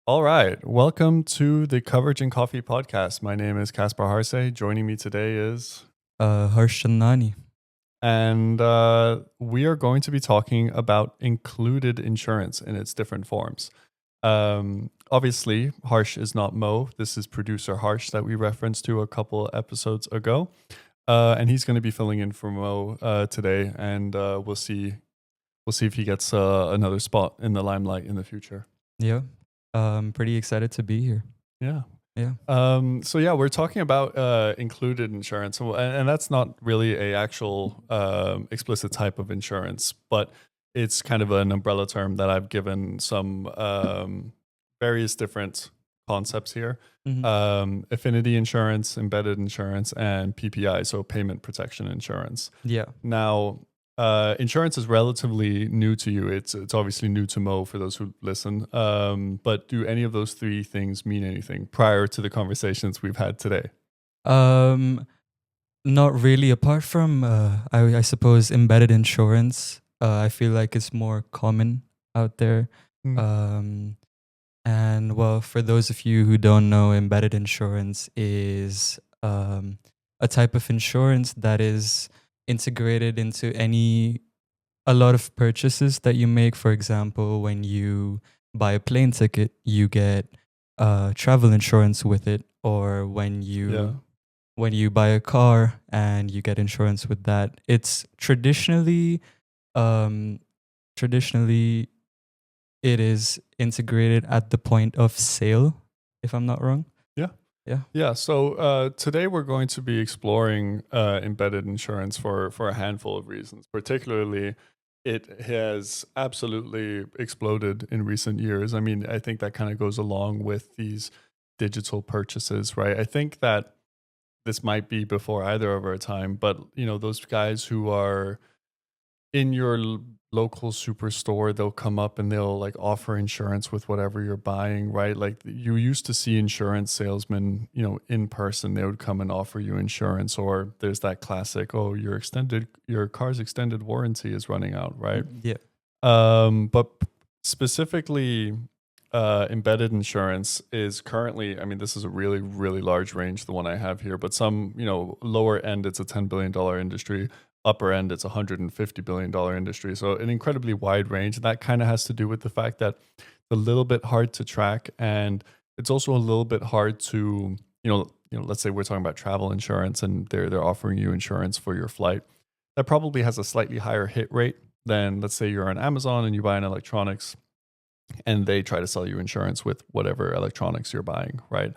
All right. Welcome to the Coverage and Coffee podcast. My name is Kaspar Harse. Joining me today is. Harshanani. And we are going to be talking about included insurance in its different forms. Obviously, Harsh is not Mo. This is producer Harsh that we referenced to a couple episodes ago. And he's going to be filling in for Mo today. And we'll see if he gets another spot in the limelight in the future. Yeah. I'm pretty excited to be here. Yeah. Yeah. So yeah, we're talking about included insurance, and that's not really a actual explicit type of insurance, but it's kind of an umbrella term that I've given some various different concepts here: affinity insurance, embedded insurance, and PPI, so payment protection insurance. Yeah. Now, insurance is relatively new to you. It's obviously new to Mo for those who listen. But do any of those three things mean anything prior to the conversations we've had today? Not really. Apart from, I suppose, embedded insurance, I feel like it's more common out there. And well, for those of you who don't know, embedded insurance is a type of insurance that is integrated into a lot of purchases that you make. For example, when you buy a plane ticket, you get travel insurance with it, or when you buy a car and you get insurance with that. It's traditionally it is integrated at the point of sale, if I'm not wrong. Yeah. So today we're going to be exploring embedded insurance for a handful of reasons. Particularly, it has absolutely exploded in recent years. I mean, I think that kind of goes along with these digital purchases, right? I think that this might be before either of our time, but those guys who are in your local superstore, they'll come up and they'll like offer insurance with whatever you're buying, right? Like you used to see insurance salesmen, in person, they would come and offer you insurance. Or there's that classic, oh, your car's extended warranty is running out, right? Yeah. But specifically, embedded insurance is currently, I mean, this is a really, really large range, the one I have here, but some, lower end, it's a $10 billion industry. Upper end, it's a $150 billion industry. So an incredibly wide range. And that kind of has to do with the fact that it's a little bit hard to track. And it's also a little bit hard to, let's say we're talking about travel insurance and they're offering you insurance for your flight. That probably has a slightly higher hit rate than, let's say you're on Amazon and you buy an electronics and they try to sell you insurance with whatever electronics you're buying, right?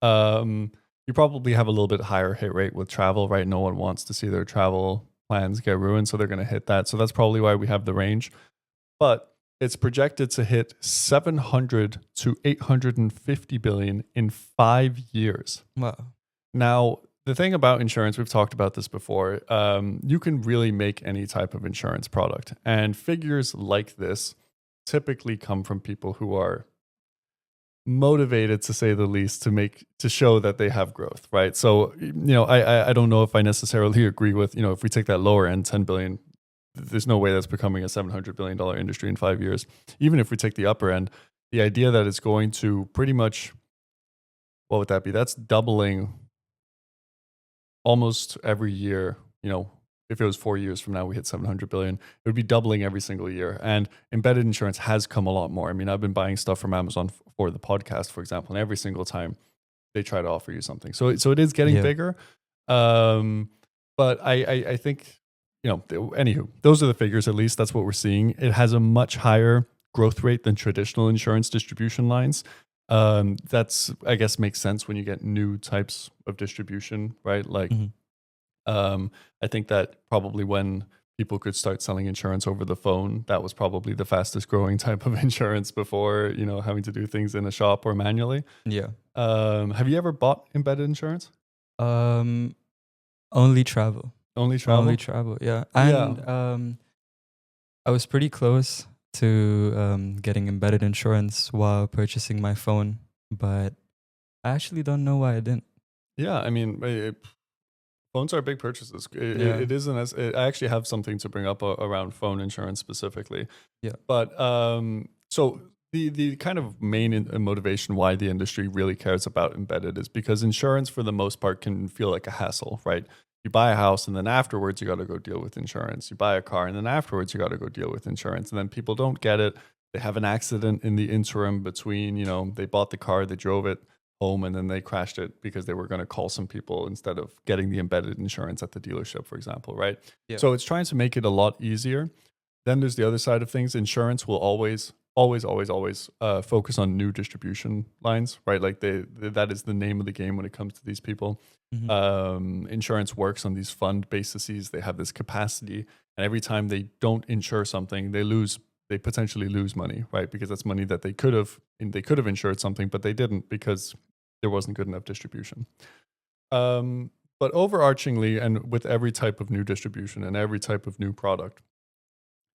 You probably have a little bit higher hit rate with travel, right? No one wants to see their travel plans get ruined, so they're going to hit that. So that's probably why we have the range. But it's projected to hit 700 to 850 billion in 5 years. Wow. Now, the thing about insurance, we've talked about this before, you can really make any type of insurance product. And figures like this typically come from people who are motivated, to say the least, to show that they have growth, right? So, I don't know if I necessarily agree with, if we take that lower end, 10 billion, there's no way that's becoming a $700 billion industry in 5 years. Even if we take the upper end, the idea that it's going to pretty much, what would that be? That's doubling almost every year. If it was 4 years from now, we hit 700 billion, it would be doubling every single year. And embedded insurance has come a lot more. I mean, I've been buying stuff from Amazon for the podcast, for example, and every single time they try to offer you something. So it is getting bigger. But I think, anywho, those are the figures, at least that's what we're seeing. It has a much higher growth rate than traditional insurance distribution lines. That's, I guess, makes sense when you get new types of distribution, right? Like, I think that probably when people could start selling insurance over the phone, that was probably the fastest growing type of insurance before, having to do things in a shop or manually. Yeah. Have you ever bought embedded insurance? Only travel. Only travel? Only travel, yeah. And I was pretty close to getting embedded insurance while purchasing my phone, but I actually don't know why I didn't. Yeah, I mean, phones are big purchases. It isn't as. I actually have something to bring up around phone insurance specifically. Yeah. But so The kind of main motivation why the industry really cares about embedded is because insurance, for the most part, can feel like a hassle, right? You buy a house and then afterwards you got to go deal with insurance. You buy a car and then afterwards you got to go deal with insurance. And then people don't get it. They have an accident in the interim between, they bought the car, they drove it home, and then they crashed it because they were going to call some people instead of getting the embedded insurance at the dealership, for example, right? Yeah. So it's trying to make it a lot easier. Then there's the other side of things. Insurance will always focus on new distribution lines, right? Like that is the name of the game when it comes to these people. Insurance works on these fund bases. They have this capacity, and every time they don't insure something, they potentially lose money, right? Because that's money that they could have insured something, but they didn't because there wasn't good enough distribution. But overarchingly, and with every type of new distribution and every type of new product,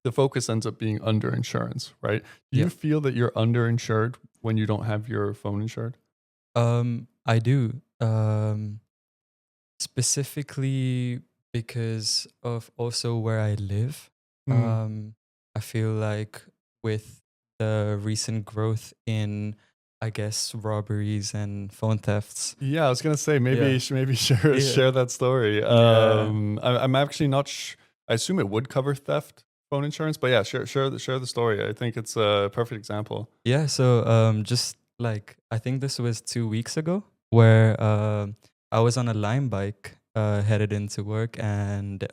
the focus ends up being underinsurance, right? Do you feel that you're underinsured when you don't have your phone insured? I do. Specifically because of also where I live. I feel like with the recent growth in, I guess, robberies and phone thefts. Yeah, I was gonna say maybe share that story. I'm actually not. I assume it would cover theft phone insurance, but yeah, share the story. I think it's a perfect example. Yeah. So just like I think this was 2 weeks ago, where I was on a Lime bike headed into work, and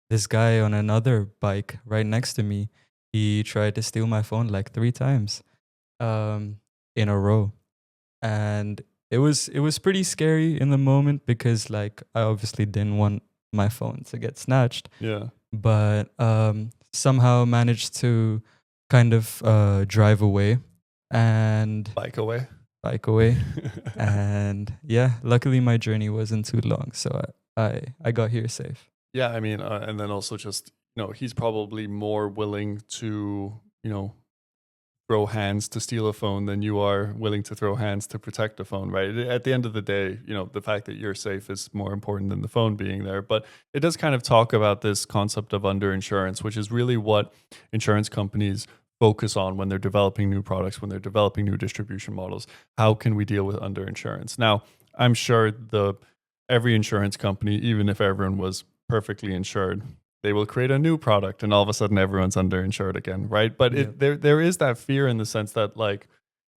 this guy on another bike right next to me, he tried to steal my phone like 3 times in a row. And it was pretty scary in the moment because like I obviously didn't want my phone to get snatched. Yeah. But somehow managed to kind of drive away and Bike away. And yeah, luckily my journey wasn't too long, so I got here safe. Yeah, I mean, and then also just, he's probably more willing to, throw hands to steal a phone than you are willing to throw hands to protect a phone, right? At the end of the day, the fact that you're safe is more important than the phone being there. But it does kind of talk about this concept of underinsurance, which is really what insurance companies focus on when they're developing new products, when they're developing new distribution models. How can we deal with underinsurance? Now, I'm sure every insurance company, even if everyone was perfectly insured, they will create a new product and all of a sudden everyone's underinsured again, right? But there is that fear in the sense that, like,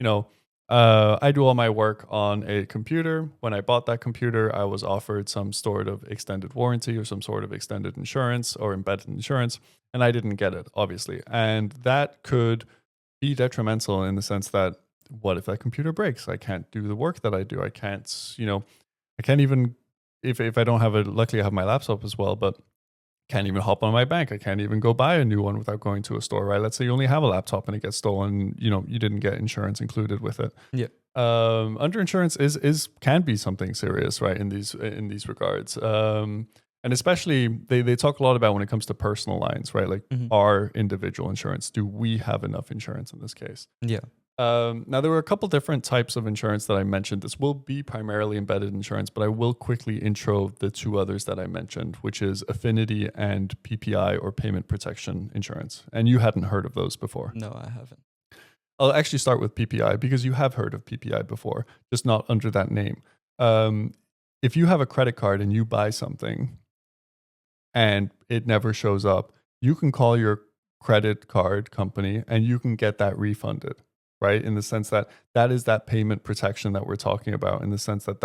I do all my work on a computer. When I bought that computer, I was offered some sort of extended warranty or some sort of extended insurance or embedded insurance, and I didn't get it, obviously. And that could be detrimental in the sense that, what if that computer breaks? I can't do the work that I do. I can't even, if I don't have it, luckily I have my laptop as well, but can't even hop on my bank. I can't even go buy a new one without going to a store, right? Let's say you only have a laptop and it gets stolen, you didn't get insurance included with it. Yeah. Underinsurance can be something serious, right? In these regards. And especially they talk a lot about when it comes to personal lines, right? Like our individual insurance. Do we have enough insurance in this case? Yeah. Now, there were a couple different types of insurance that I mentioned. This will be primarily embedded insurance, but I will quickly intro the 2 others that I mentioned, which is affinity and PPI, or payment protection insurance. And you hadn't heard of those before. No, I haven't. I'll actually start with PPI because you have heard of PPI before, just not under that name. If you have a credit card and you buy something and it never shows up, you can call your credit card company and you can get that refunded. Right, in the sense that is that payment protection that we're talking about, in the sense that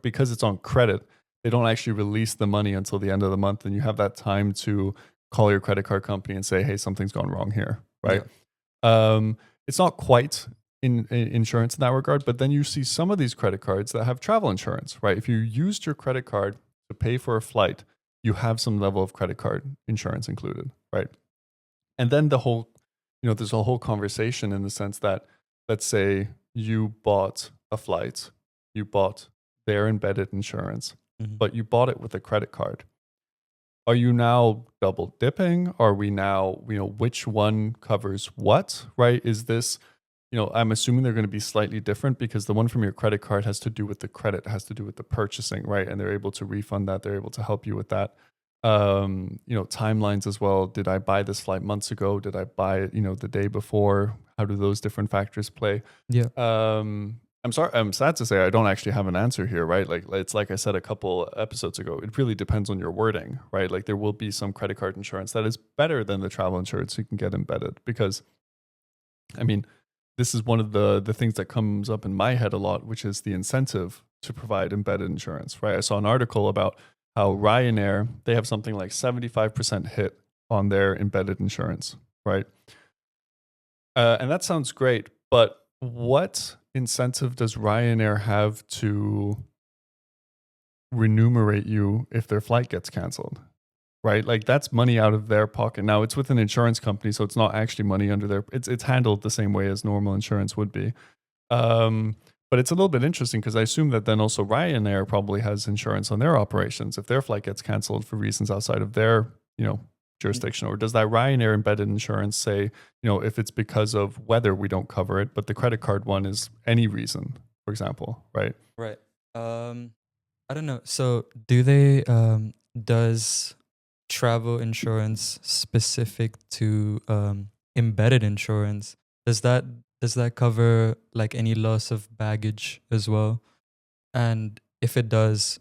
because it's on credit, they don't actually release the money until the end of the month, and you have that time to call your credit card company and say, hey, something's gone wrong here, right? Yeah. It's not quite in insurance in that regard, but then you see some of these credit cards that have travel insurance, right? If you used your credit card to pay for a flight, you have some level of credit card insurance included, right? And then there's a whole conversation in the sense that, let's say you bought a flight, you bought their embedded insurance, but you bought it with a credit card. Are you now double dipping? Are we now, which one covers what, right? Is this, I'm assuming they're going to be slightly different because the one from your credit card has to do with the credit, has to do with the purchasing, right? And they're able to refund that. They're able to help you with that. Timelines as well. Did I buy this flight months ago? Did I buy it, the day before? how do those different factors play? Yeah. I'm sorry, I'm sad to say I don't actually have an answer here, right? Like it's like I said a couple episodes ago, it really depends on your wording, right? Like there will be some credit card insurance that is better than the travel insurance you can get embedded, because I mean, this is one of the things that comes up in my head a lot, which is the incentive to provide embedded insurance, right? I saw an article about how Ryanair, they have something like 75% hit on their embedded insurance, right? And that sounds great, but what incentive does Ryanair have to remunerate you if their flight gets canceled? Right? Like that's money out of their pocket. Now it's with an insurance company, so it's not actually money under their, it's handled the same way as normal insurance would be. But it's a little bit interesting because I assume that then also Ryanair probably has insurance on their operations if their flight gets canceled for reasons outside of their, jurisdiction. Or does that Ryanair embedded insurance say, if it's because of weather, we don't cover it, but the credit card one is any reason, for example, right? Right. I don't know. So do they does travel insurance specific to embedded insurance, does that cover like any loss of baggage as well? And if it does,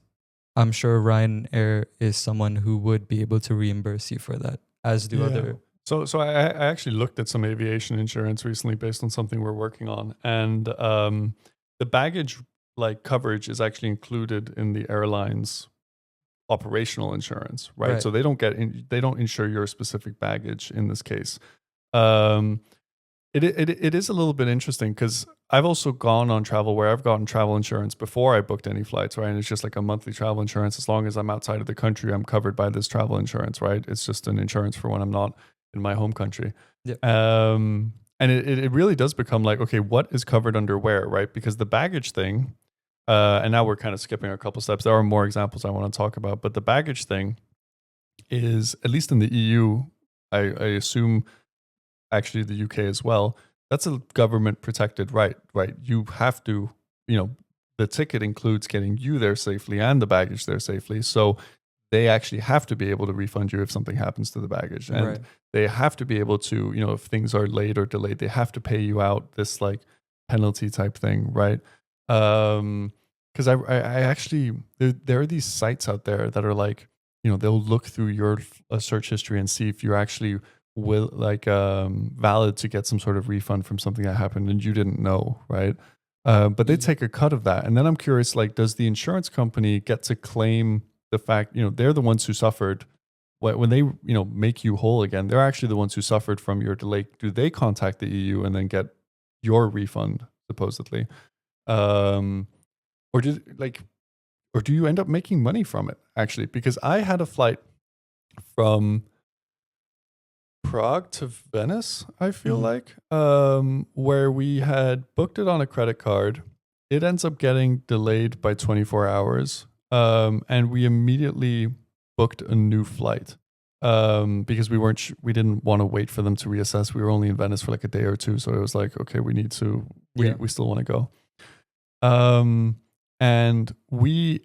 I'm sure Ryanair is someone who would be able to reimburse you for that, as do Yeah. other. So I actually looked at some aviation insurance recently based on something we're working on, and the baggage like coverage is actually included in the airline's operational insurance, right? Right. So they don't insure your specific baggage in this case. Um, it is a little bit interesting because I've also gone on travel where I've gotten travel insurance before I booked any flights, right? And it's just like a monthly travel insurance. As long as I'm outside of the country, I'm covered by this travel insurance, right? It's just an insurance for when I'm not in my home country. Yeah. And it really does become like, okay, what is covered under where, right? Because the baggage thing, and now we're kind of skipping a couple steps. There are more examples I want to talk about, but the baggage thing is, at least in the EU, I assume actually the UK as well, that's a government protected right? You have to, the ticket includes getting you there safely and the baggage there safely. So they actually have to be able to refund you if something happens to the baggage. And Right. they have to be able to, if things are late or delayed, they have to pay you out this like penalty type thing, right? Because I actually, there are these sites out there that are like, they'll look through your search history and see if you're actually valid to get some sort of refund from something that happened and you didn't know, right? But they take a cut of that. And then I'm curious, like, does the insurance company get to claim the fact, they're the ones who suffered when they, make you whole again, they're actually the ones who suffered from your delay. Do they contact the EU and then get your refund supposedly? Or do you end up making money from it actually? Because I had a flight from Prague to Venice, I feel like, where we had booked it on a credit card. It ends up getting delayed by 24 hours. And we immediately booked a new flight because we didn't want to wait for them to reassess. We were only in Venice for like a day or two. So it was like, okay, we still want to go. And we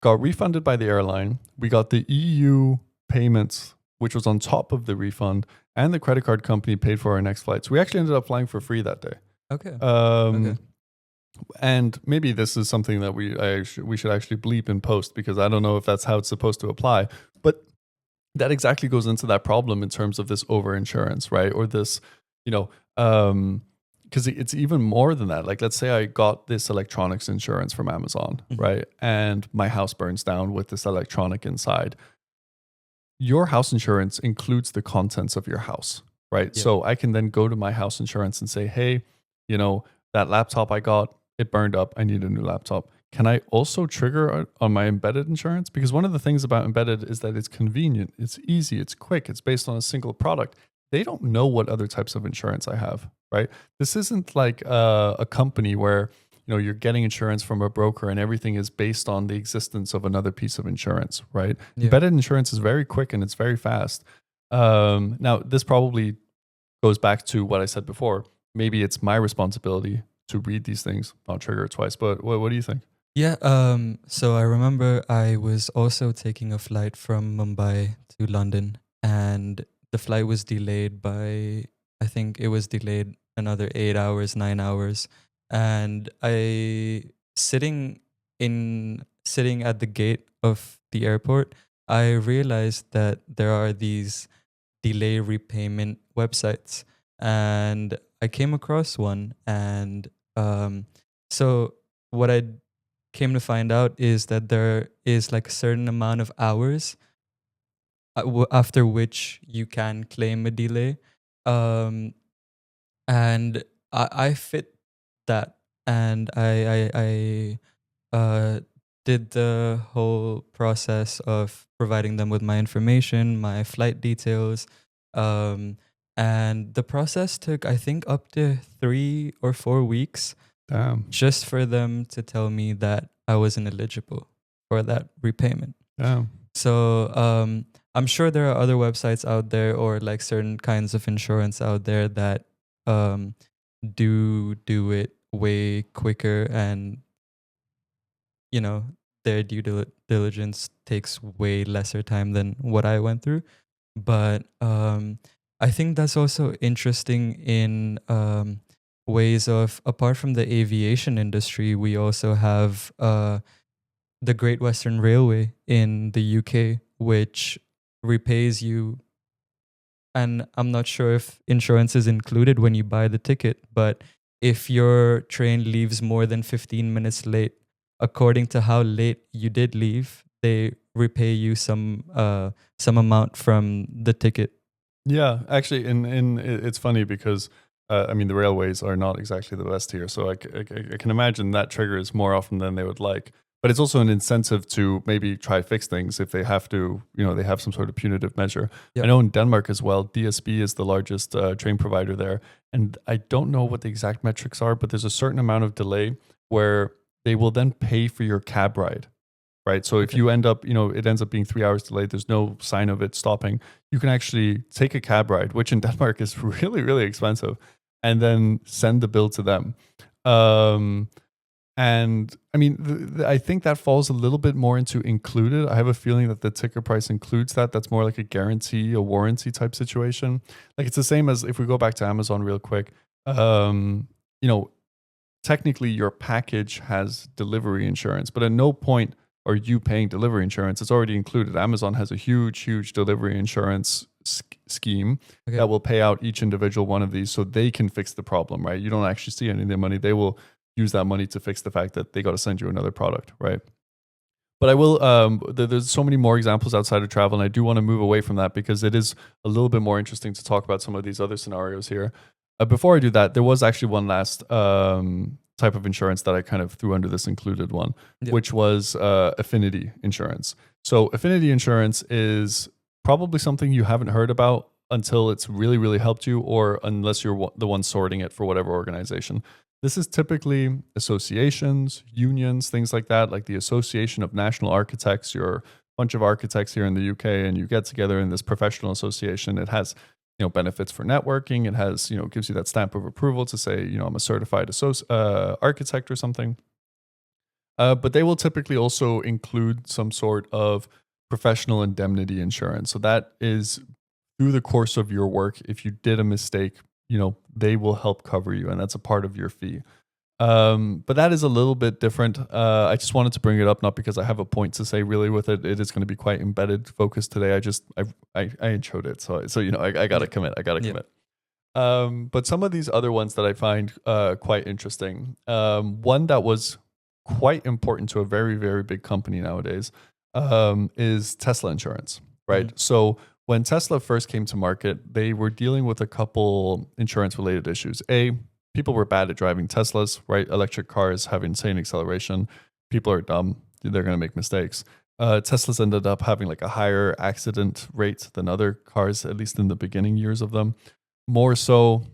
got refunded by the airline. We got the EU payments, which was on top of the refund, and the credit card company paid for our next flight. So we actually ended up flying for free that day. Okay. Okay. And maybe this is something that we should actually bleep in post, because I don't know if that's how it's supposed to apply. But that exactly goes into that problem in terms of this overinsurance, right? Or this, because it's even more than that. Like, let's say I got this electronics insurance from Amazon, right? And my house burns down with this electronic inside. Your house insurance includes the contents of your house, right? Yeah. So I can then go to my house insurance and say, hey, that laptop I got, it burned up. I need a new laptop. Can I also trigger on my embedded insurance? Because one of the things about embedded is that it's convenient, it's easy, it's quick, it's based on a single product. They don't know what other types of insurance I have, right? This isn't like a company where you're getting insurance from a broker and everything is based on the existence of another piece of insurance, right? Yeah. Embedded insurance is very quick and it's very fast. Now, this probably goes back to what I said before. Maybe it's my responsibility to read these things, not trigger it twice. But what do you think? Yeah. So I remember I was also taking a flight from Mumbai to London, and the flight was delayed by I think it was delayed another 8 hours, 9 hours. And sitting sitting at the gate of the airport, I realized that there are these delay repayment websites, and I came across one. And so what I came to find out is that there is like a certain amount of hours after which you can claim a delay. Um, and I fit that, and I did the whole process of providing them with my information, my flight details, um, and the process took, I think, up to 3 or 4 weeks Damn. just for them to tell me that I wasn't eligible for that repayment. Damn. So I'm sure there are other websites out there, or like certain kinds of insurance out there that um, do it way quicker, and their diligence takes way lesser time than what I went through. But I think that's also interesting in ways of, apart from the aviation industry, we also have the Great Western Railway in the UK, which repays you. And I'm not sure if insurance is included when you buy the ticket, but if your train leaves more than 15 minutes late, according to how late you did leave, they repay you some amount from the ticket. Yeah, actually, it's funny because I mean the railways are not exactly the best here, so I can imagine that triggers more often than they would like. But it's also an incentive to maybe try fix things if they have to, they have some sort of punitive measure. Yep. I know in Denmark as well, DSB is the largest train provider there, and I don't know what the exact metrics are, but there's a certain amount of delay where they will then pay for your cab ride. Right. So if you end up, it ends up being 3 hours delayed, there's no sign of it stopping. You can actually take a cab ride, which in Denmark is really, really expensive, and then send the bill to them. And I mean, I think that falls a little bit more into included. I have a feeling that the ticket price includes that. That's more like a guarantee, a warranty type situation. Like it's the same as if we go back to Amazon real quick. Technically your package has delivery insurance, but at no point are you paying delivery insurance. It's already included. Amazon has a huge delivery insurance scheme that will pay out each individual one of these so they can fix the problem, right? You don't actually see any of their money. They will use that money to fix the fact that they got to send you another product, right? But I will, there's so many more examples outside of travel, and I do want to move away from that because it is a little bit more interesting to talk about some of these other scenarios here. Before I do that, there was actually one last type of insurance that I kind of threw under this included one, which was affinity insurance. So affinity insurance is probably something you haven't heard about until it's really, really helped you, or unless you're the one sorting it for whatever organization. This is typically associations, unions, things like that, like the Association of National Architects. You're a bunch of architects here in the UK, and you get together in this professional association. It has benefits for networking. It has, gives you that stamp of approval to say, I'm a certified architect or something. But they will typically also include some sort of professional indemnity insurance. So that is through the course of your work. If you did a mistake, they will help cover you, and that's a part of your fee. But that is a little bit different. I just wanted to bring it up, not because I have a point to say really with it. It is going to be quite embedded focused today. I introed it. So I got to commit. Commit. But some of these other ones that I find quite interesting. One that was quite important to a very, very big company nowadays is Tesla insurance, right? Mm-hmm. So when Tesla first came to market, they were dealing with a couple insurance related issues. People were bad at driving Teslas, right? Electric cars have insane acceleration. People are dumb. They're going to make mistakes. Teslas ended up having like a higher accident rate than other cars, at least in the beginning years of them. More so,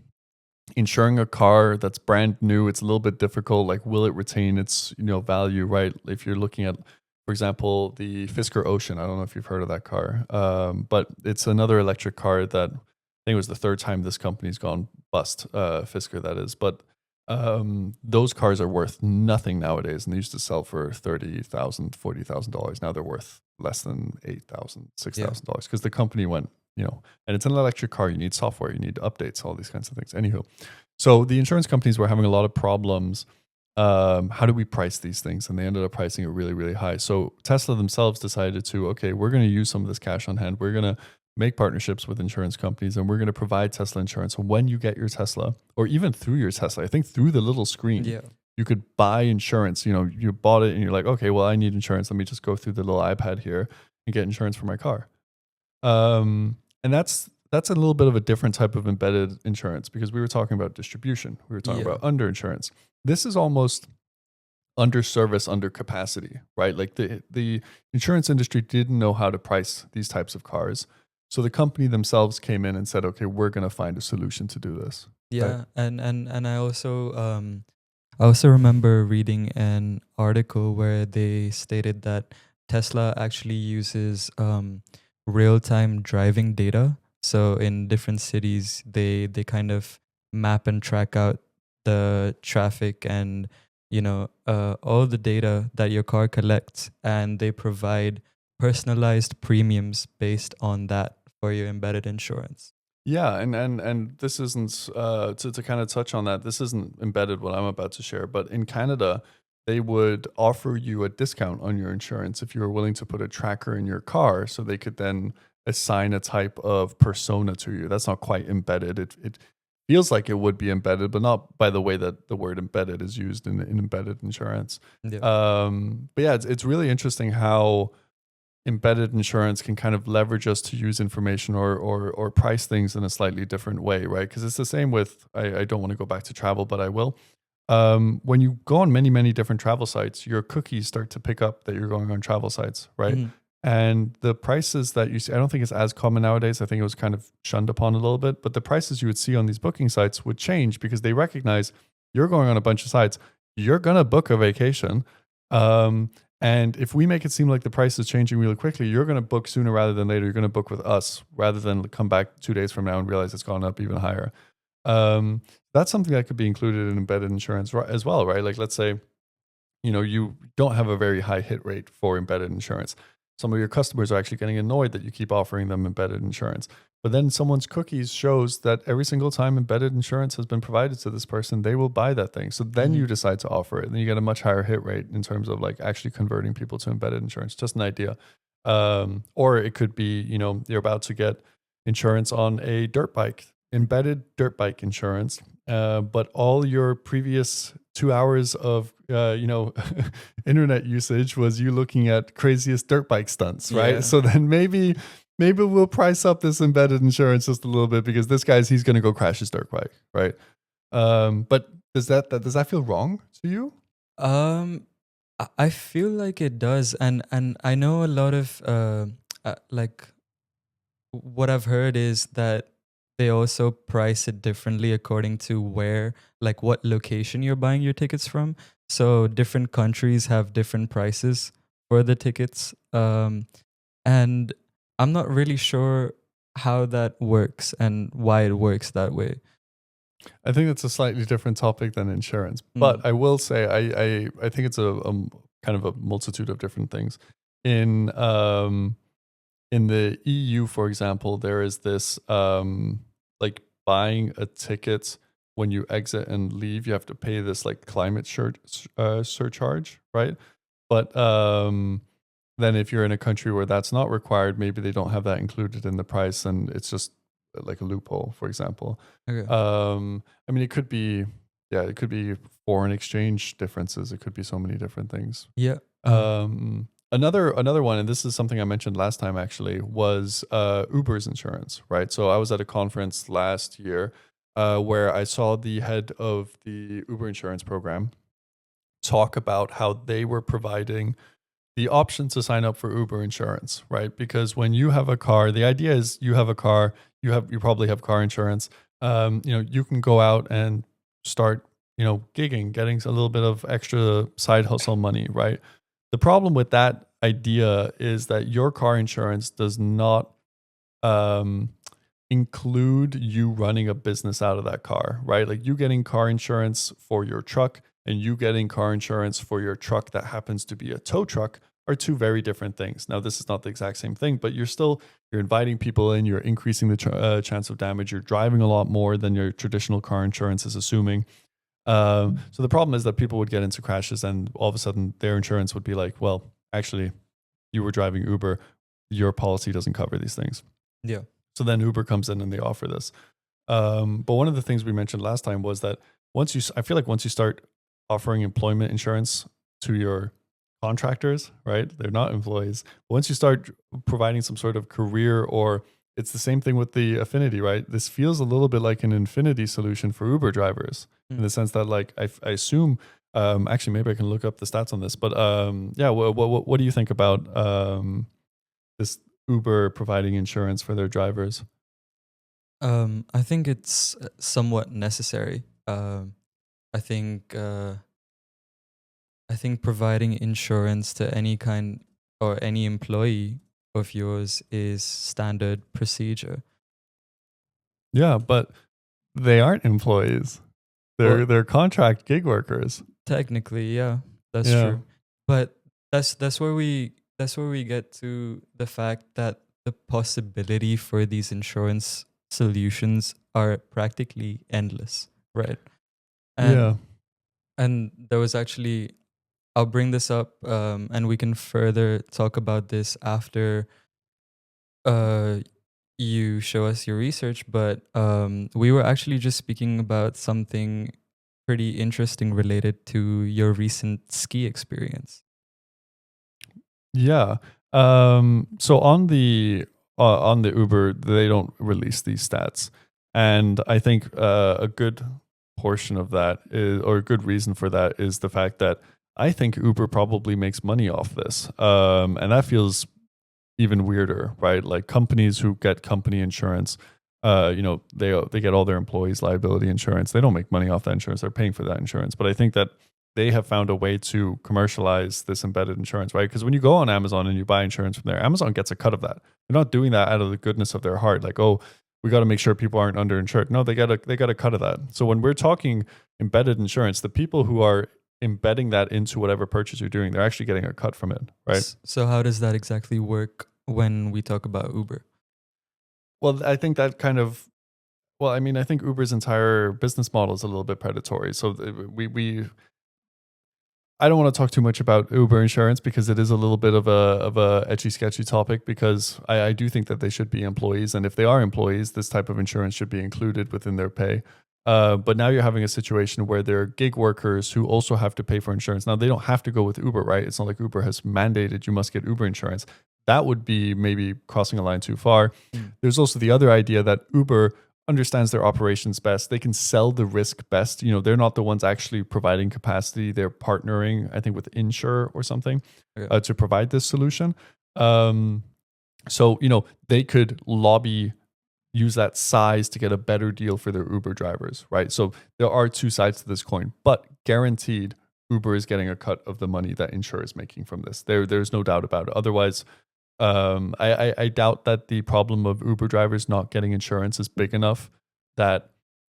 insuring a car that's brand new, it's a little bit difficult. Like, will it retain its value, right? If you're looking at, for example, the Fisker Ocean, I don't know if you've heard of that car, but it's another electric car that I think it was the third time this company's gone bust, Fisker that is. But those cars are worth nothing nowadays, and they used to sell for $30,000, $40,000. Now they're worth less than $8,000, $6,000 because the company went and it's an electric car. You need software, you need updates, all these kinds of things. Anywho, so the insurance companies were having a lot of problems. How do we price these things? And they ended up pricing it really, really high. So Tesla themselves decided to, okay, we're going to use some of this cash on hand. We're going to make partnerships with insurance companies, and we're going to provide Tesla insurance. So when you get your Tesla, or even through your Tesla, I think through the little screen, Yeah. you could buy insurance. You bought it and you're like, okay, well, I need insurance. Let me just go through the little iPad here and get insurance for my car. And that's a little bit of a different type of embedded insurance, because we were talking about distribution. We were talking about underinsurance. This is almost under service, under capacity, right? Like the insurance industry didn't know how to price these types of cars. So the company themselves came in and said, okay, we're going to find a solution to do this. Yeah. Right? And I also remember reading an article where they stated that Tesla actually uses real-time driving data. So in different cities, they kind of map and track out the traffic and all the data that your car collects, and they provide personalized premiums based on that for your embedded insurance. Yeah, and this isn't to kind of touch on that. This isn't embedded what I'm about to share, but in Canada, they would offer you a discount on your insurance if you were willing to put a tracker in your car, so they could then assign a type of persona to you. That's not quite embedded. It feels like it would be embedded, but not by the way that the word embedded is used in embedded insurance. Yeah. But yeah, it's really interesting how embedded insurance can kind of leverage us to use information or price things in a slightly different way, right? Because it's the same with, I don't want to go back to travel, but I will. When you go on many, many different travel sites, your cookies start to pick up that you're going on travel sites, right? Mhm. And the prices that you see, I don't think it's as common nowadays. I think it was kind of shunned upon a little bit, but the prices you would see on these booking sites would change because they recognize you're going on a bunch of sites. You're going to book a vacation. And if we make it seem like the price is changing really quickly, you're going to book sooner rather than later. You're going to book with us rather than come back 2 days from now and realize it's gone up even higher. That's something that could be included in embedded insurance as well, right? Like, let's say, you don't have a very high hit rate for embedded insurance. Some of your customers are actually getting annoyed that you keep offering them embedded insurance. But then someone's cookies shows that every single time embedded insurance has been provided to this person, they will buy that thing. So then you decide to offer it. And then you get a much higher hit rate in terms of like actually converting people to embedded insurance. Just an idea. Or it could be, you're about to get insurance on a dirt bike, embedded dirt bike insurance. But all your previous 2 hours of, internet usage was you looking at craziest dirt bike stunts, right? Yeah. So then maybe we'll price up this embedded insurance just a little bit because he's going to go crash his dirt bike, right? But does that feel wrong to you? I feel like it does, and I know a lot of like what I've heard is that they also price it differently according to what location you're buying your tickets from. So different countries have different prices for the tickets. And I'm not really sure how that works and why it works that way. I think it's a slightly different topic than insurance, but I will say I think it's a kind of a multitude of different things. In the EU, for example, there is this like buying a ticket when you exit and leave, you have to pay this like climate surcharge, right? But then if you're in a country where that's not required, maybe they don't have that included in the price, and it's just like a loophole, for example. Okay. I mean, it could be foreign exchange differences. It could be so many different things. Yeah. Another one, and this is something I mentioned last time actually, was Uber's insurance, right? So I was at a conference last year where I saw the head of the Uber insurance program talk about how they were providing the option to sign up for Uber insurance, right? Because when you have a car, the idea is you have a car, you probably have car insurance. You can go out and start, gigging, getting a little bit of extra side hustle money, right? The problem with that idea is that your car insurance does not include you running a business out of that car, right? Like you getting car insurance for your truck and you getting car insurance for your truck that happens to be a tow truck are two very different things. Now, this is not the exact same thing, but you're inviting people in, you're increasing the chance of damage, you're driving a lot more than your traditional car insurance is assuming. So the problem is that people would get into crashes and all of a sudden their insurance would be like, well, actually, you were driving Uber, your policy doesn't cover these things. Yeah. So then Uber comes in and they offer this. But one of the things we mentioned last time was that I feel like once you start offering employment insurance to your contractors, right? They're not employees. But once you start providing some sort of career, or it's the same thing with the affinity, right? This feels a little bit like an infinity solution for Uber drivers in the sense that, like, I assume, actually, maybe I can look up the stats on this, but yeah, what do you think about this Uber providing insurance for their drivers? I think it's somewhat necessary. I think providing insurance to any kind or any employee of yours is standard procedure. Yeah, but they aren't employees. Well, They're contract gig workers. technically, yeah, that's Yeah. true. But that's where we get to the fact that the possibility for these insurance solutions are practically endless, right? Yeah. And there was actually, I'll bring this up, and we can further talk about this after you show us your research. But we were actually just speaking about something pretty interesting related to your recent ski experience. Yeah. So on the Uber, they don't release these stats, and I think a good portion of that is, or a good reason for that, is the fact that I think Uber probably makes money off this, and that feels even weirder, right? Like companies who get company insurance, they get all their employees' liability insurance. They don't make money off that insurance; they're paying for that insurance. But I think that they have found a way to commercialize this embedded insurance, right? Because when you go on Amazon and you buy insurance from there, Amazon gets a cut of that. They're not doing that out of the goodness of their heart, like, oh, we got to make sure people aren't underinsured. No, they got a cut of that. So when we're talking embedded insurance, the people who are embedding that into whatever purchase you're doing, they're actually getting a cut from it, right? So how does that exactly work when we talk about Uber? Well, I think that kind of, well, I mean, I think Uber's entire business model is a little bit predatory. So I don't want to talk too much about Uber insurance because it is a little bit of a etchy sketchy topic, because I do think that they should be employees, and if they are employees, this type of insurance should be included within their pay. But now you're having a situation where they're gig workers who also have to pay for insurance. Now they don't have to go with Uber, right? It's not like Uber has mandated you must get Uber insurance. That would be maybe crossing a line too far. There's also the other idea that Uber understands their operations best. They can sell the risk best. You know, they're not the ones actually providing capacity. They're partnering, I think, with Insure or something to provide this solution. So, they could use that size to get a better deal for their Uber drivers, right? So there are two sides to this coin, but guaranteed Uber is getting a cut of the money that Insure is making from this. There's no doubt about it. Otherwise, I doubt that the problem of Uber drivers not getting insurance is big enough that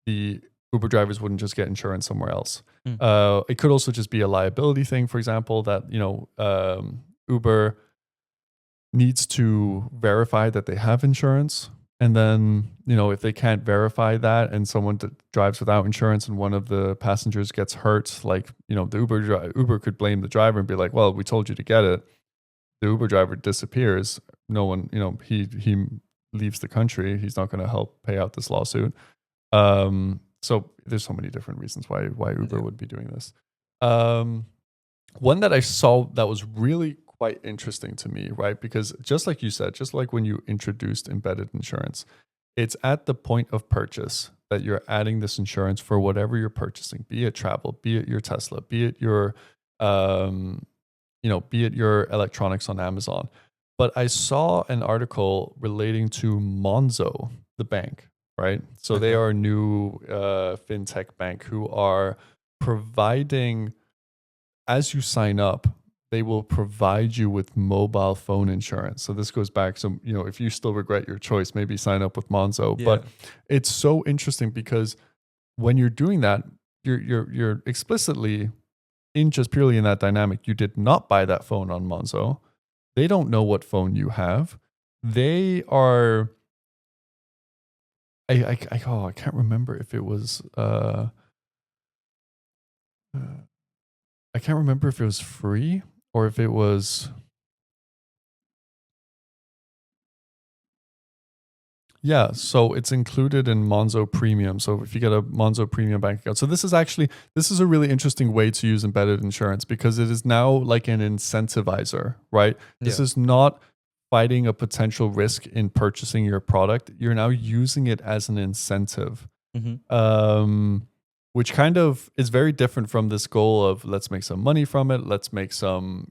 the Uber drivers wouldn't just get insurance somewhere else. It could also just be a liability thing, for example, that Uber needs to verify that they have insurance. And then, if they can't verify that and someone drives without insurance and one of the passengers gets hurt, like, the Uber could blame the driver and be like, well, we told you to get it. The Uber driver disappears. No one, he leaves the country. He's not going to help pay out this lawsuit. So there's so many different reasons why Uber would be doing this. One that I saw that was really quite interesting to me, right? Because just like you said, just like when you introduced embedded insurance, it's at the point of purchase that you're adding this insurance for whatever you're purchasing, be it travel, be it your Tesla, be it your be it your electronics on Amazon. But I saw an article relating to Monzo, the bank, right? So they are a new fintech bank who are providing, as you sign up, they will provide you with mobile phone insurance. So this goes back. So, if you still regret your choice, maybe sign up with Monzo. Yeah. But it's so interesting because when you're doing that, you're explicitly in just purely in that dynamic, you did not buy that phone on Monzo. They don't know what phone you have. They are. I can't remember if it was. I can't remember if it was free or if it was. Yeah, so it's included in Monzo Premium. So if you get a Monzo Premium bank account, so this is a really interesting way to use embedded insurance because it is now like an incentivizer, right? This Yeah. is not fighting a potential risk in purchasing your product. You're now using it as an incentive. Mm-hmm. Which kind of is very different from this goal of let's make some money from it. Let's make some,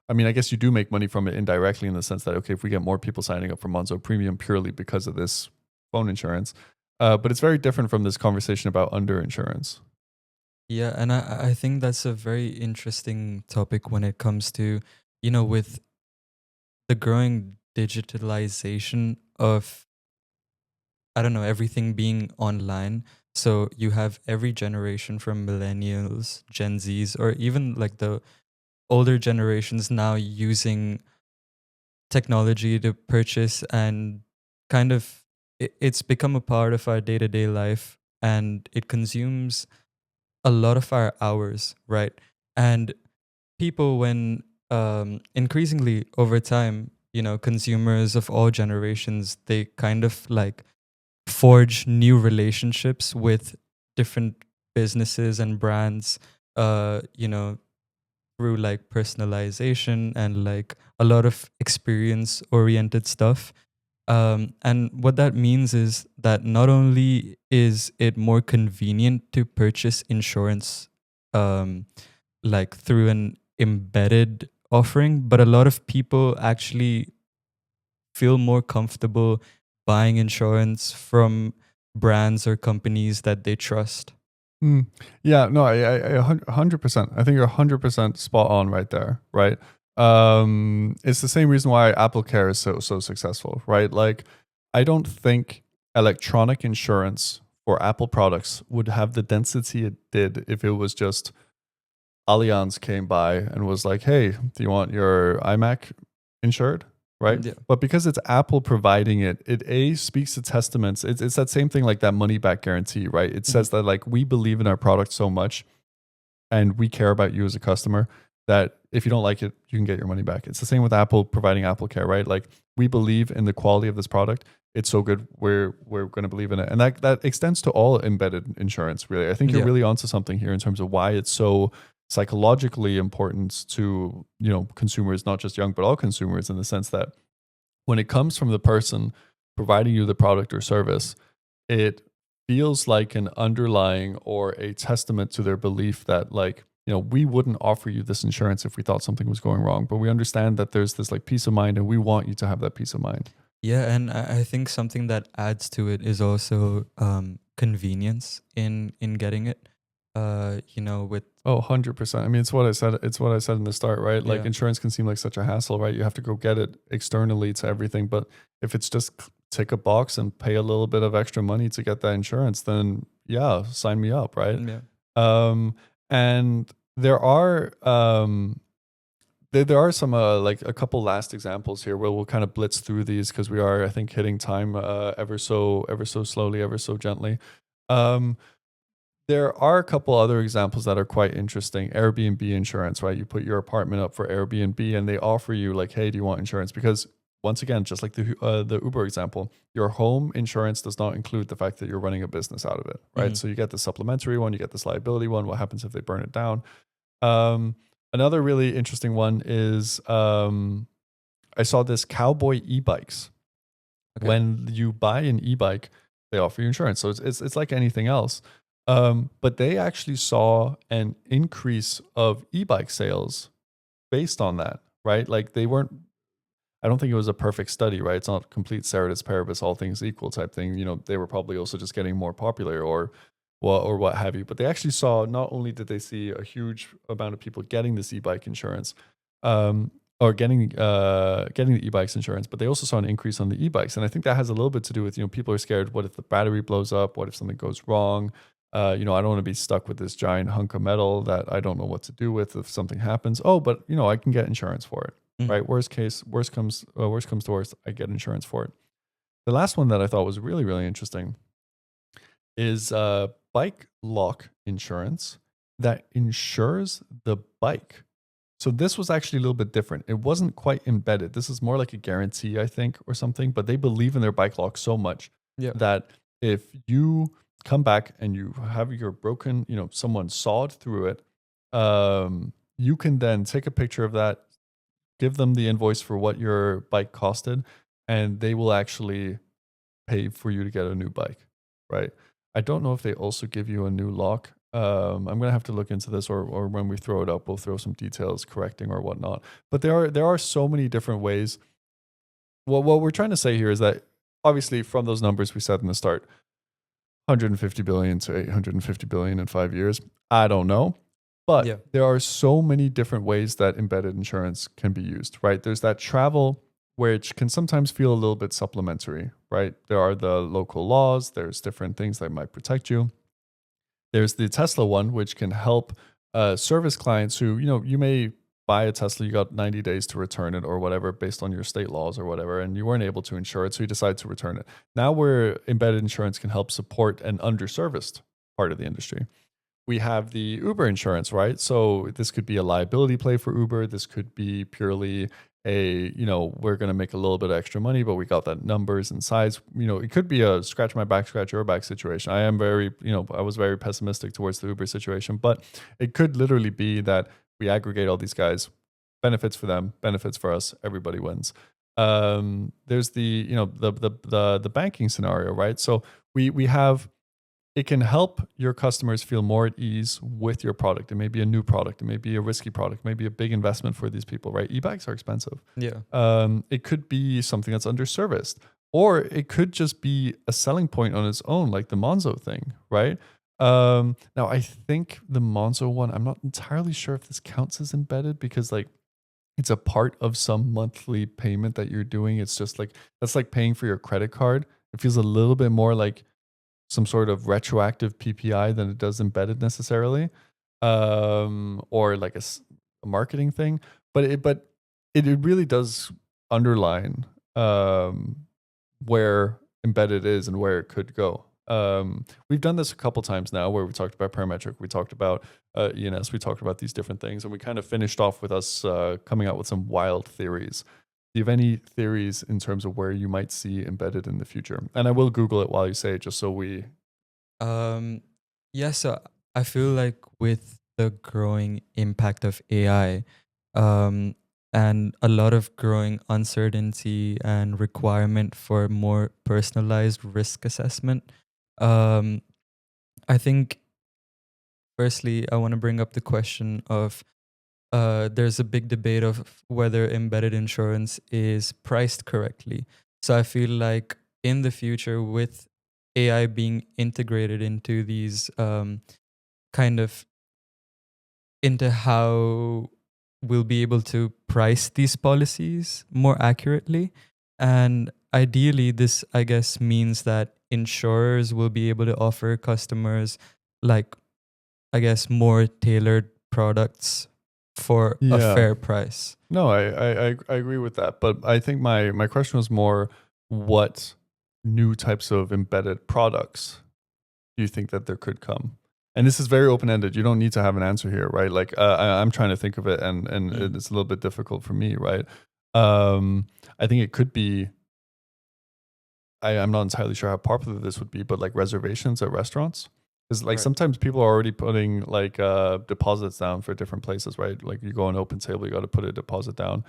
I mean, I guess you do make money from it indirectly in the sense that, okay, if we get more people signing up for Monzo Premium purely because of this phone insurance, but it's very different from this conversation about underinsurance. Yeah, and I think that's a very interesting topic when it comes to, with the growing digitalization of, I don't know, everything being online. So you have every generation from millennials, Gen Zs, or even like the older generations now using technology to purchase, and kind of it's become a part of our day-to-day life, and it consumes a lot of our hours, right? And people, when increasingly over time, consumers of all generations, they kind of like forge new relationships with different businesses and brands, through like personalization and like a lot of experience oriented stuff. And what that means is that not only is it more convenient to purchase insurance, um, like through an embedded offering, but a lot of people actually feel more comfortable buying insurance from brands or companies that they trust. Mm. Yeah, no, I 100%. I think you're 100% spot on right there, right? It's the same reason why Apple Care is so successful, right? Like, I don't think electronic insurance for Apple products would have the density it did if it was just Allianz came by and was like, "Hey, do you want your iMac insured?" Right? Yeah. But because it's Apple providing it, it a speaks to testaments. It's that same thing like that money back guarantee, right? It says that like we believe in our product so much and we care about you as a customer that if you don't like it, you can get your money back. It's the same with Apple providing Apple Care, right? Like we believe in the quality of this product. It's so good. We're going to believe in it, and that extends to all embedded insurance. Really, I think you're Yeah. really onto something here in terms of why it's so psychologically important to consumers, not just young but all consumers, in the sense that when it comes from the person providing you the product or service, it feels like an underlying or a testament to their belief that like we wouldn't offer you this insurance if we thought something was going wrong, but we understand that there's this like peace of mind and we want you to have that peace of mind. Yeah, and I think something that adds to it is also convenience in getting it. With Oh, 100%. I mean, it's what I said in the start, right? Like yeah, insurance can seem like such a hassle, right? You have to go get it externally to everything, but if it's just tick a box and pay a little bit of extra money to get that insurance, then yeah, sign me up, right? yeah, And there are some like a couple last examples here where we'll kind of blitz through these because we are, I think, hitting time ever so slowly, ever so gently. Um, there are a couple other examples that are quite interesting. Airbnb insurance, right? You put your apartment up for Airbnb and they offer you like, hey, do you want insurance? Because once again, just like the Uber example, your home insurance does not include the fact that you're running a business out of it, right? mhm, So you get the supplementary one, you get this liability one. What happens if they burn it down? Um, Another really interesting one is I saw this cowboy e-bikes. okay, When you buy an e-bike, they offer you insurance. So it's like anything else. But they actually saw an increase of e-bike sales based on that, right? Like they weren't, I don't think it was a perfect study, right? It's not complete ceteris paribus, all things equal type thing. They were probably also just getting more popular or what have you. But they actually saw, not only did they see a huge amount of people getting this e-bike insurance, or getting the e-bikes insurance, but they also saw an increase on the e-bikes. And I think that has a little bit to do with, people are scared. What if the battery blows up? What if something goes wrong? I don't want to be stuck with this giant hunk of metal that I don't know what to do with if something happens. Oh, but I can get insurance for it, Mhm. right? Worst comes to worst, I get insurance for it. The last one that I thought was really, really interesting is bike lock insurance that insures the bike. So this was actually a little bit different. It wasn't quite embedded. This is more like a guarantee, I think, or something. But they believe in their bike lock so much Yeah. that if you come back and you have your broken, someone sawed through it, you can then take a picture of that, give them the invoice for what your bike costed, and they will actually pay for you to get a new bike, right? I don't know if they also give you a new lock. I'm gonna have to look into this, or when we throw it up, we'll throw some details correcting or whatnot. But there are so many different ways. What we're trying to say here is that obviously from those numbers we said in the start, 150 billion to 850 billion in 5 years. I don't know. Yeah. But there are so many different ways that embedded insurance can be used, right? There's that travel, which can sometimes feel a little bit supplementary, right? There are the local laws, there's different things that might protect you. There's the Tesla one, which can help service clients who, you may buy a Tesla, you got 90 days to return it or whatever based on your state laws or whatever, and you weren't able to insure it, so you decide to return it. Now, where embedded insurance can help support an underserviced part of the industry. We have the Uber insurance, right? So this could be a liability play for Uber. This could be purely we're going to make a little bit of extra money, but we got that numbers and size. It could be a scratch my back, scratch your back situation. I was very pessimistic towards the Uber situation, but it could literally be that we aggregate all these guys, benefits for them, benefits for us, everybody wins. There's the banking scenario, right? So we have, it can help your customers feel more at ease with your product. It may be a new product. It may be a risky product. It may be a big investment for these people, right? E-bikes are expensive. Yeah. It could be something that's underserviced, or it could just be a selling point on its own, like the Monzo thing, right? Now, I think the Monzo one, I'm not entirely sure if this counts as embedded because it's a part of some monthly payment that you're doing. It's just that's like paying for your credit card. It feels a little bit more like some sort of retroactive PPI than it does embedded necessarily, or like a marketing thing. But it really does underline where embedded is and where it could go. We've done this a couple times now where we talked about parametric, we talked about ENS, we talked about these different things, and we kind of finished off with us coming out with some wild theories. Do you have any theories in terms of where you might see embedded in the future? And I will Google it while you say it, just so we. Yeah, so I feel like with the growing impact of AI, and a lot of growing uncertainty and requirement for more personalized risk assessment, I think firstly I want to bring up the question of there's a big debate of whether embedded insurance is priced correctly. So I feel like in the future, with AI being integrated into these kind of into how we'll be able to price these policies more accurately. And ideally, this, I guess, means that insurers will be able to offer customers, like, I guess, more tailored products for a Yeah. fair price. No, I agree with that. But I think my question was more, what new types of embedded products do you think that there could come? And this is very open ended. You don't need to have an answer here, right? Like I'm trying to think of it, and it's a little bit difficult for me, right? I think it could be. I'm not entirely sure how popular this would be, but like reservations at restaurants. Because like Right. sometimes people are already putting like deposits down for different places, right? Like you go on open table, you got to put a deposit down.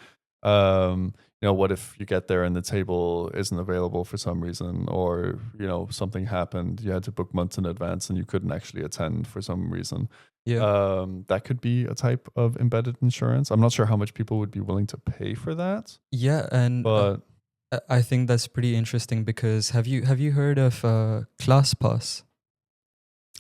What if you get there and the table isn't available for some reason, or something happened, you had to book months in advance and you couldn't actually attend for some reason. Yeah. That could be a type of embedded insurance. I'm not sure how much people would be willing to pay for that, Yeah, and but I think that's pretty interesting because have you heard of ClassPass?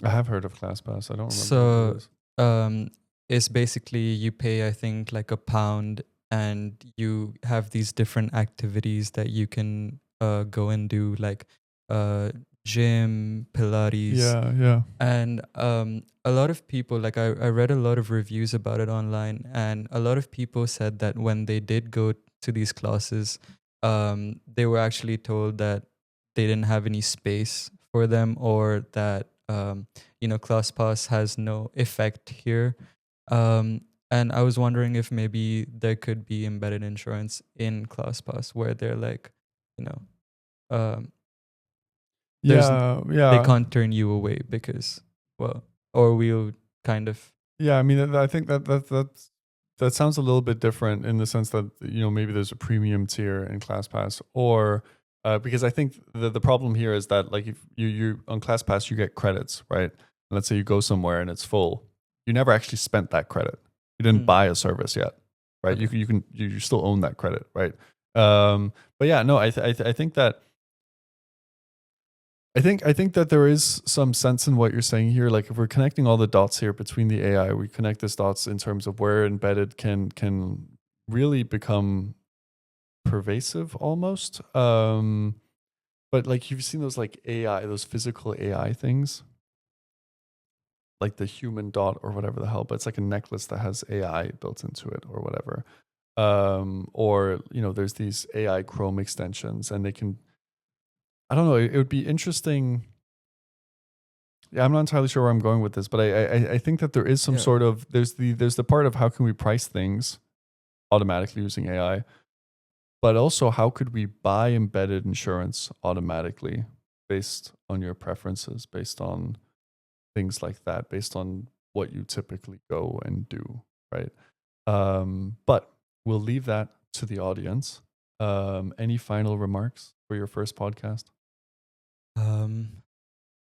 I have heard of ClassPass. I don't remember what it So is. it's basically you pay, I think, like £1, and you have these different activities that you can go and do, like uh, gym, Pilates. Yeah. And a lot of people, like I read a lot of reviews about it online, and a lot of people said that when they did go to these classes, they were actually told that they didn't have any space for them, or that ClassPass has no effect here. And I was wondering if maybe there could be embedded insurance in ClassPass where they're like, you know, um, there's they Yeah. can't turn you away because, well, or we'll kind of, Yeah, I mean, I think that sounds a little bit different in the sense that maybe there's a premium tier in ClassPass, or because I think the problem here is that, like, if you on ClassPass you get credits, right? Let's say you go somewhere and it's full, you never actually spent that credit. You didn't buy a service yet, right? Okay. You still own that credit, right? But yeah, no, I think that. I think that there is some sense in what you're saying here. Like, if we're connecting all the dots here between the AI, we connect these dots in terms of where embedded can really become pervasive almost. But like, you've seen those like AI, those physical AI things, like the human dot or whatever the hell, but it's like a necklace that has AI built into it or whatever. Or there's these AI Chrome extensions, and they can. I don't know. It would be interesting. Yeah, I'm not entirely sure where I'm going with this, but I think that there is some sort of there's the part of how can we price things automatically using AI, but also how could we buy embedded insurance automatically based on your preferences, based on things like that, based on what you typically go and do, right? But we'll leave that to the audience. Any final remarks for your first podcast?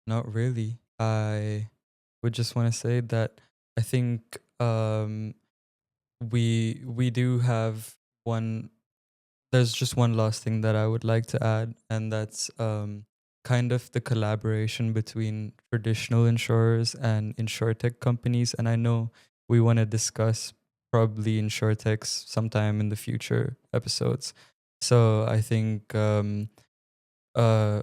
Not really. I would just want to say that I think we do have one. There's just one last thing that I would like to add, and that's kind of the collaboration between traditional insurers and insurtech companies. And I know we want to discuss probably insurtechs sometime in the future episodes. So I think uh,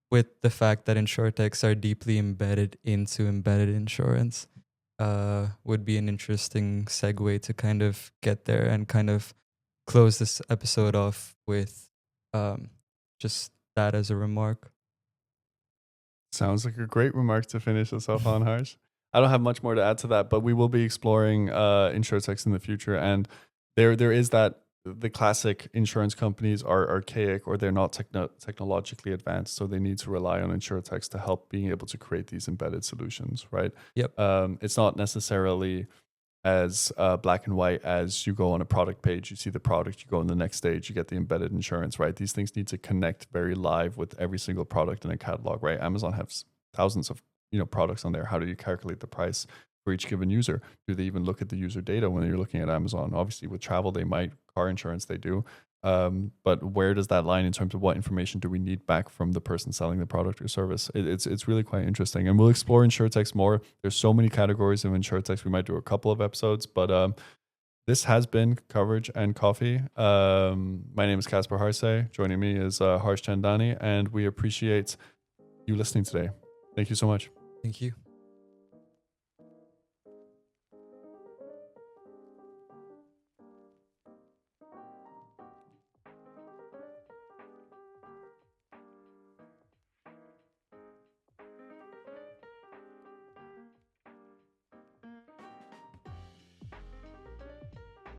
with the fact that insurtechs are deeply embedded into embedded insurance, would be an interesting segue to kind of get there and kind of close this episode off with just that as a remark. Sounds like a great remark to finish us off on, Harsh. I don't have much more to add to that, but we will be exploring insurtechs in the future. And there is that the classic insurance companies are archaic, or they're not technologically advanced, so they need to rely on insurtechs to help being able to create these embedded solutions, right? Yep. It's not necessarily as black and white as you go on a product page, you see the product, you go on the next stage, you get the embedded insurance, right? These things need to connect very live with every single product in a catalog, right? Amazon has thousands of products on there. How do you calculate the price for each given user? Do they even look at the user data when you're looking at Amazon? Obviously, with travel, they might. Car insurance, they do. But where does that line in terms of what information do we need back from the person selling the product or service? It's really quite interesting, and we'll explore insurtechs more. There's so many categories of insurtechs. We might do a couple of episodes, but this has been Coverage and Coffee. My name is Casper Harsey. Joining me is Harsh Chandani, and we appreciate you listening today. Thank you so much. Thank you.